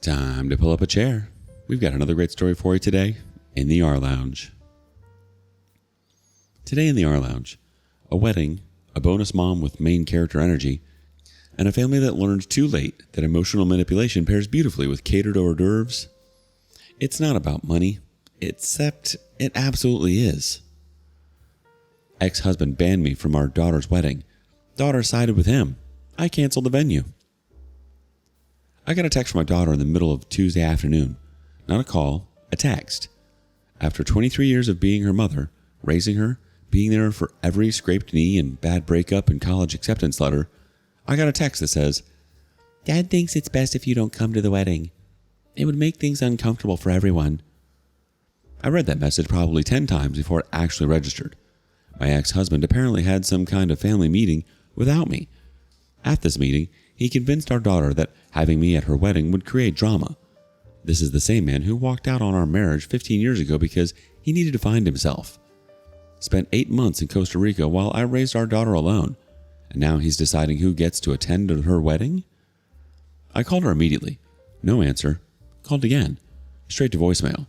Time to pull up a chair. We've got another great story for you today in the rLounge. Today in the rLounge, a wedding, a bonus mom with main character energy, and a family that learned too late that emotional manipulation pairs beautifully with catered hors d'oeuvres. It's not about money, except it absolutely is. Ex-husband banned me from our daughter's wedding. Daughter sided with him. I canceled the venue. I got a text from my daughter in the middle of Tuesday afternoon. Not a call, a text. After 23 years of being her mother, raising her, being there for every scraped knee and bad breakup and college acceptance letter, I got a text that says, "Dad thinks it's best if you don't come to the wedding. It would make things uncomfortable for everyone." I read that message probably 10 times before it actually registered. My ex-husband apparently had some kind of family meeting without me. At this meeting, he convinced our daughter that having me at her wedding would create drama. This is the same man who walked out on our marriage 15 years ago because he needed to find himself. Spent 8 months in Costa Rica while I raised our daughter alone, and now he's deciding who gets to attend her wedding? I called her immediately. No answer. Called again. Straight to voicemail.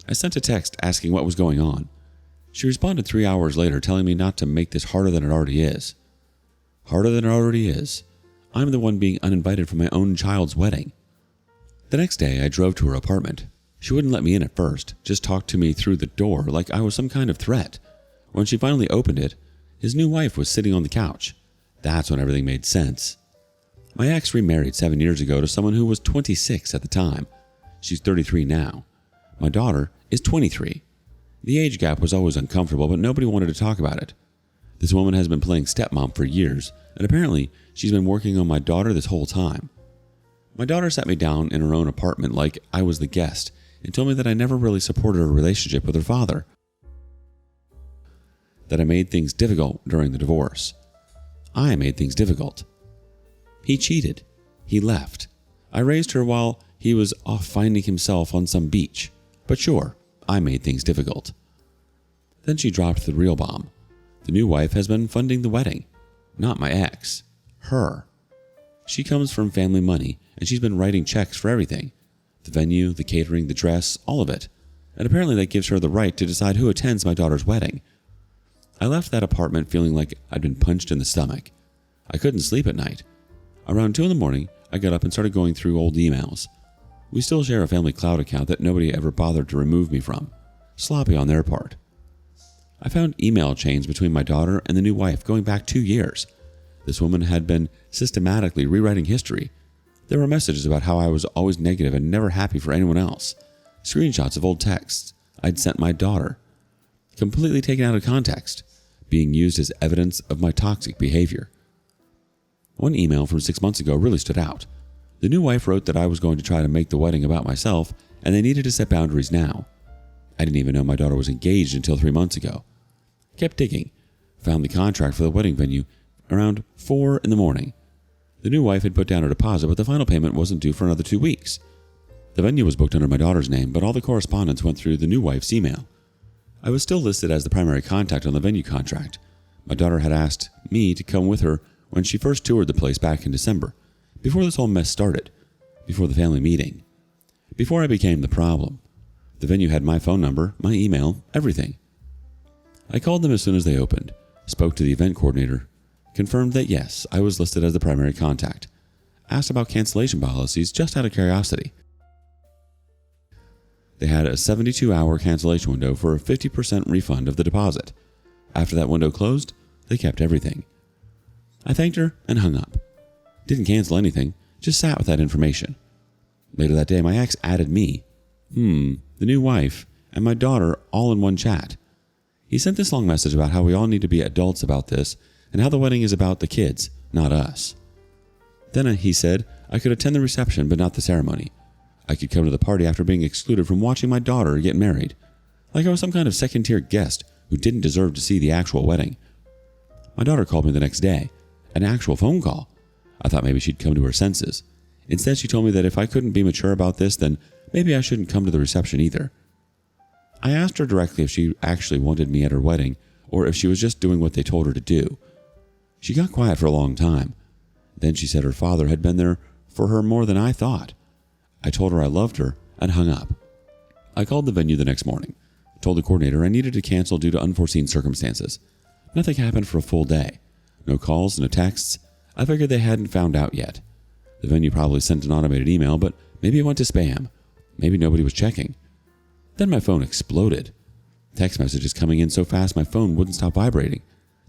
I sent a text asking what was going on. She responded 3 hours later telling me not to make this harder than it already is. Harder than it already is. I'm the one being uninvited for my own child's wedding. The next day, I drove to her apartment. She wouldn't let me in at first, just talked to me through the door like I was some kind of threat. When she finally opened it, his new wife was sitting on the couch. That's when everything made sense. My ex remarried 7 years ago to someone who was 26 at the time. She's 33 now. My daughter is 23. The age gap was always uncomfortable, but nobody wanted to talk about it. This woman has been playing stepmom for years, and apparently she's been working on my daughter this whole time. My daughter sat me down in her own apartment like I was the guest and told me that I never really supported her relationship with her father. That I made things difficult during the divorce. I made things difficult. He cheated. He left. I raised her while he was off finding himself on some beach. But sure, I made things difficult. Then she dropped the real bomb. The new wife has been funding the wedding. Not my ex. Her. She comes from family money, and she's been writing checks for everything. The venue, the catering, the dress, all of it. And apparently that gives her the right to decide who attends my daughter's wedding. I left that apartment feeling like I'd been punched in the stomach. I couldn't sleep at night. Around 2 a.m, I got up and started going through old emails. We still share a family cloud account that nobody ever bothered to remove me from. Sloppy on their part. I found email chains between my daughter and the new wife going back 2 years. This woman had been systematically rewriting history. There were messages about how I was always negative and never happy for anyone else. Screenshots of old texts I'd sent my daughter. Completely taken out of context. Being used as evidence of my toxic behavior. One email from 6 months ago really stood out. The new wife wrote that I was going to try to make the wedding about myself and they needed to set boundaries now. I didn't even know my daughter was engaged until 3 months ago. Kept digging. Found the contract for the wedding venue around 4 a.m. The new wife had put down her deposit, but the final payment wasn't due for another 2 weeks. The venue was booked under my daughter's name, but all the correspondence went through the new wife's email. I was still listed as the primary contact on the venue contract. My daughter had asked me to come with her when she first toured the place back in December, before this whole mess started, before the family meeting, before I became the problem. The venue had my phone number, my email, everything. I called them as soon as they opened, spoke to the event coordinator, confirmed that yes, I was listed as the primary contact, asked about cancellation policies just out of curiosity. They had a 72-hour cancellation window for a 50% refund of the deposit. After that window closed, they kept everything. I thanked her and hung up. Didn't cancel anything, just sat with that information. Later that day, my ex added me, the new wife, and my daughter all in one chat. He sent this long message about how we all need to be adults about this and how the wedding is about the kids, not us. Then he said I could attend the reception but not the ceremony. I could come to the party after being excluded from watching my daughter get married, like I was some kind of second-tier guest who didn't deserve to see the actual wedding. My daughter called me the next day, an actual phone call. I thought maybe she'd come to her senses. Instead, she told me that if I couldn't be mature about this, then maybe I shouldn't come to the reception either. I asked her directly if she actually wanted me at her wedding or if she was just doing what they told her to do. She got quiet for a long time. Then she said her father had been there for her more than I thought. I told her I loved her and hung up. I called the venue the next morning, told the coordinator I needed to cancel due to unforeseen circumstances. Nothing happened for a full day. No calls, no texts. I figured they hadn't found out yet. The venue probably sent an automated email, but maybe it went to spam. Maybe nobody was checking. Then my phone exploded. Text messages coming in so fast my phone wouldn't stop vibrating.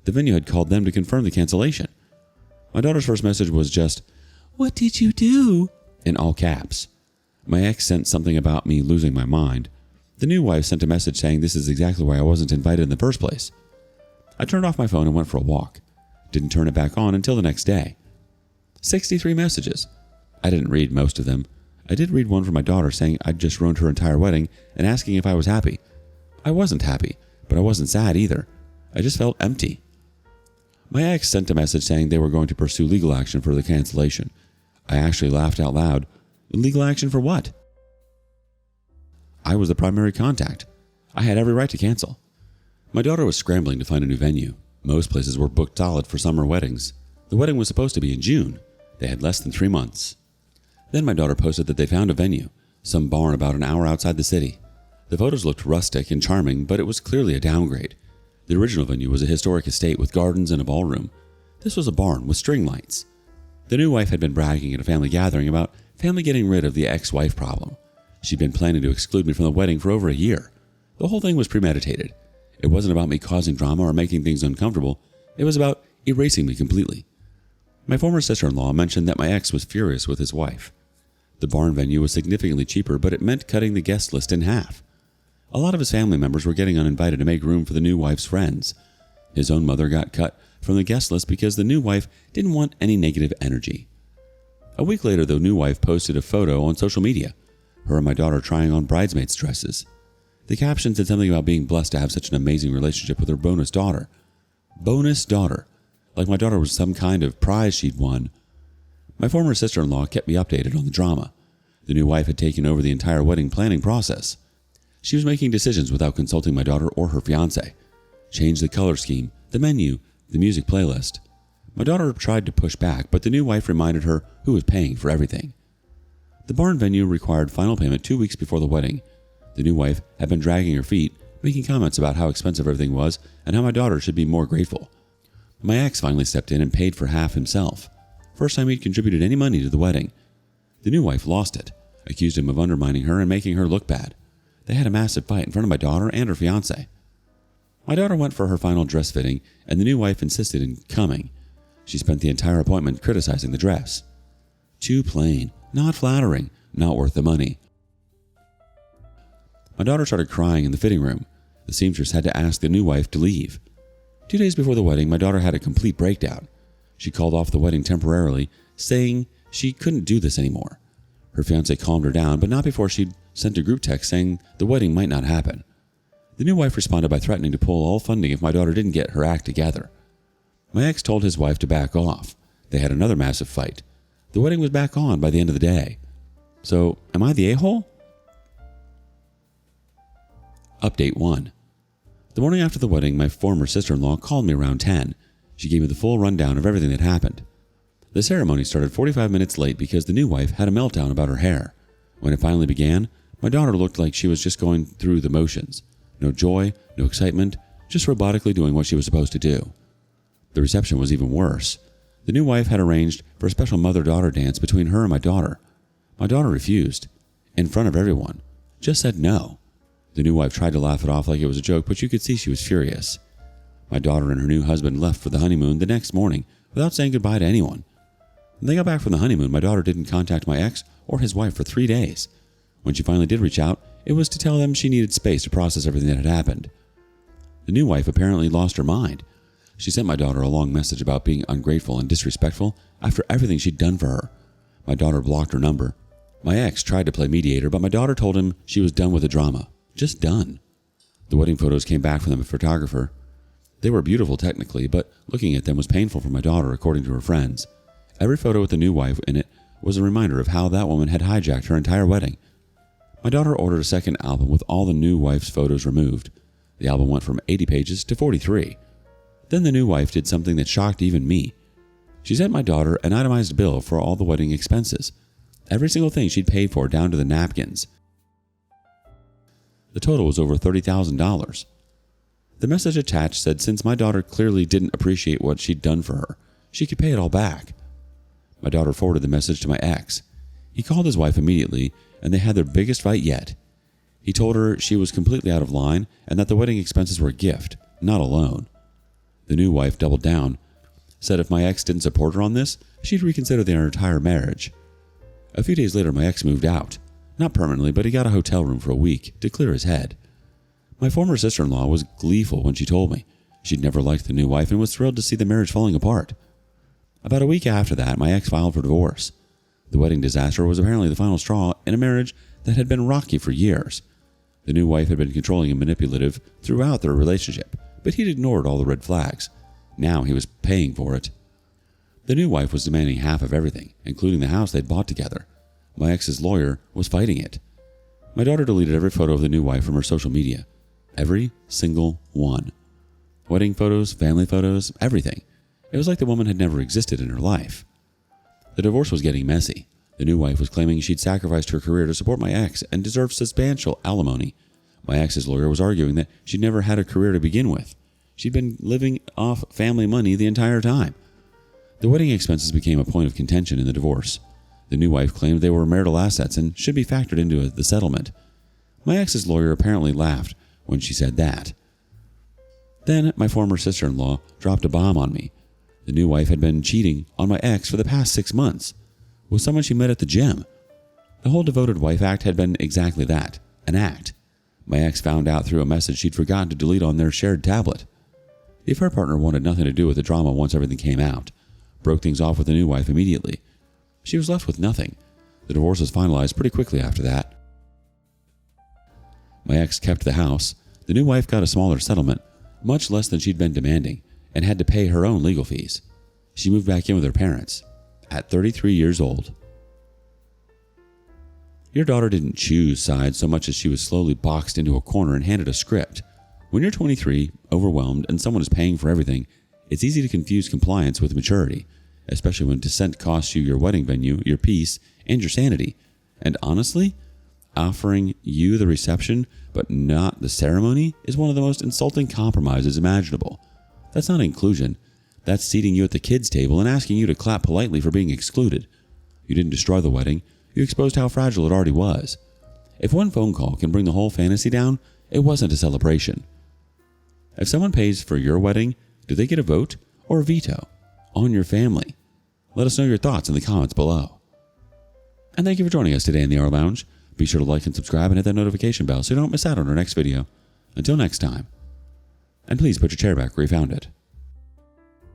The venue had called them to confirm the cancellation. My daughter's first message was just, "What did you do?" in all caps. My ex sent something about me losing my mind. The new wife sent a message saying this is exactly why I wasn't invited in the first place. I turned off my phone and went for a walk. Didn't turn it back on until the next day. 63 messages. I didn't read most of them. I did read one from my daughter saying I'd just ruined her entire wedding and asking if I was happy. I wasn't happy, but I wasn't sad either. I just felt empty. My ex sent a message saying they were going to pursue legal action for the cancellation. I actually laughed out loud. Legal action for what? I was the primary contact. I had every right to cancel. My daughter was scrambling to find a new venue. Most places were booked solid for summer weddings. The wedding was supposed to be in June. They had less than 3 months. Then my daughter posted that they found a venue, some barn about an hour outside the city. The photos looked rustic and charming, but it was clearly a downgrade. The original venue was a historic estate with gardens and a ballroom. This was a barn with string lights. The new wife had been bragging at a family gathering about family getting rid of the ex-wife problem. She'd been planning to exclude me from the wedding for over a year. The whole thing was premeditated. It wasn't about me causing drama or making things uncomfortable. It was about erasing me completely. My former sister-in-law mentioned that my ex was furious with his wife. The barn venue was significantly cheaper, but it meant cutting the guest list in half. A lot of his family members were getting uninvited to make room for the new wife's friends. His own mother got cut from the guest list because the new wife didn't want any negative energy. A week later, the new wife posted a photo on social media, her and my daughter trying on bridesmaids' dresses. The caption said something about being blessed to have such an amazing relationship with her bonus daughter. Bonus daughter. Like my daughter was some kind of prize she'd won. My former sister-in-law kept me updated on the drama. The new wife had taken over the entire wedding planning process. She was making decisions without consulting my daughter or her fiancé. Changed the color scheme, the menu, the music playlist. My daughter tried to push back, but the new wife reminded her who was paying for everything. The barn venue required final payment 2 weeks before the wedding. The new wife had been dragging her feet, making comments about how expensive everything was and how my daughter should be more grateful. My ex finally stepped in and paid for half himself. First time he'd contributed any money to the wedding. The new wife lost it, accused him of undermining her and making her look bad. They had a massive fight in front of my daughter and her fiancé. My daughter went for her final dress fitting, and the new wife insisted in coming. She spent the entire appointment criticizing the dress. Too plain, not flattering, not worth the money. My daughter started crying in the fitting room. The seamstress had to ask the new wife to leave. 2 days before the wedding, my daughter had a complete breakdown. She called off the wedding temporarily, saying she couldn't do this anymore. Her fiancé calmed her down, but not before she'd sent a group text saying the wedding might not happen. The new wife responded by threatening to pull all funding if my daughter didn't get her act together. My ex told his wife to back off. They had another massive fight. The wedding was back on by the end of the day. So, am I the a-hole? Update 1. The morning after the wedding, my former sister-in-law called me around 10. She gave me the full rundown of everything that happened. The ceremony started 45 minutes late because the new wife had a meltdown about her hair. When it finally began, my daughter looked like she was just going through the motions. No joy, no excitement, just robotically doing what she was supposed to do. The reception was even worse. The new wife had arranged for a special mother-daughter dance between her and my daughter. My daughter refused, in front of everyone, just said no. The new wife tried to laugh it off like it was a joke, but you could see she was furious. My daughter and her new husband left for the honeymoon the next morning without saying goodbye to anyone. When they got back from the honeymoon, my daughter didn't contact my ex or his wife for 3 days. When she finally did reach out, it was to tell them she needed space to process everything that had happened. The new wife apparently lost her mind. She sent my daughter a long message about being ungrateful and disrespectful after everything she'd done for her. My daughter blocked her number. My ex tried to play mediator, but my daughter told him she was done with the drama. Just done. The wedding photos came back from the photographer. They were beautiful technically, but looking at them was painful for my daughter, according to her friends. Every photo with the new wife in it was a reminder of how that woman had hijacked her entire wedding. My daughter ordered a second album with all the new wife's photos removed. The album went from 80 pages to 43. Then the new wife did something that shocked even me. She sent my daughter an itemized bill for all the wedding expenses. Every single thing she'd paid for, down to the napkins. The total was over $30,000. The message attached said since my daughter clearly didn't appreciate what she'd done for her, she could pay it all back. My daughter forwarded the message to my ex. He called his wife immediately, and they had their biggest fight yet. He told her she was completely out of line and that the wedding expenses were a gift, not a loan. The new wife doubled down, said if my ex didn't support her on this, she'd reconsider their entire marriage. A few days later, my ex moved out. Not permanently, but he got a hotel room for a week to clear his head. My former sister-in-law was gleeful when she told me. She'd never liked the new wife and was thrilled to see the marriage falling apart. About a week after that, my ex filed for divorce. The wedding disaster was apparently the final straw in a marriage that had been rocky for years. The new wife had been controlling and manipulative throughout their relationship, but he'd ignored all the red flags. Now he was paying for it. The new wife was demanding half of everything, including the house they'd bought together. My ex's lawyer was fighting it. My daughter deleted every photo of the new wife from her social media. Every single one. Wedding photos, family photos, everything. It was like the woman had never existed in her life. The divorce was getting messy. The new wife was claiming she'd sacrificed her career to support my ex and deserved substantial alimony. My ex's lawyer was arguing that she'd never had a career to begin with. She'd been living off family money the entire time. The wedding expenses became a point of contention in the divorce. The new wife claimed they were marital assets and should be factored into the settlement. My ex's lawyer apparently laughed when she said that. Then my former sister-in-law dropped a bomb on me. The new wife had been cheating on my ex for the past 6 months with someone she met at the gym. The whole devoted wife act had been exactly that, an act. My ex found out through a message she'd forgotten to delete on their shared tablet. The affair partner wanted nothing to do with the drama once everything came out, broke things off with the new wife immediately. She was left with nothing. The divorce was finalized pretty quickly after that. My ex kept the house. The new wife got a smaller settlement, much less than she'd been demanding, and had to pay her own legal fees. She moved back in with her parents at 33 years old. Your daughter didn't choose sides so much as she was slowly boxed into a corner and handed a script. When you're 23, overwhelmed, and someone is paying for everything, it's easy to confuse compliance with maturity, especially when dissent costs you your wedding venue, your peace, and your sanity. And honestly, offering you the reception but not the ceremony is one of the most insulting compromises imaginable. That's not inclusion. That's seating you at the kids' table and asking you to clap politely for being excluded. You didn't destroy the wedding. You exposed how fragile it already was. If one phone call can bring the whole fantasy down, it wasn't a celebration. If someone pays for your wedding, do they get a vote or a veto on your family? Let us know your thoughts in the comments below. And thank you for joining us today in the rLounge. Be sure to like and subscribe and hit that notification bell so you don't miss out on our next video. Until next time. And please put your chair back where you found it.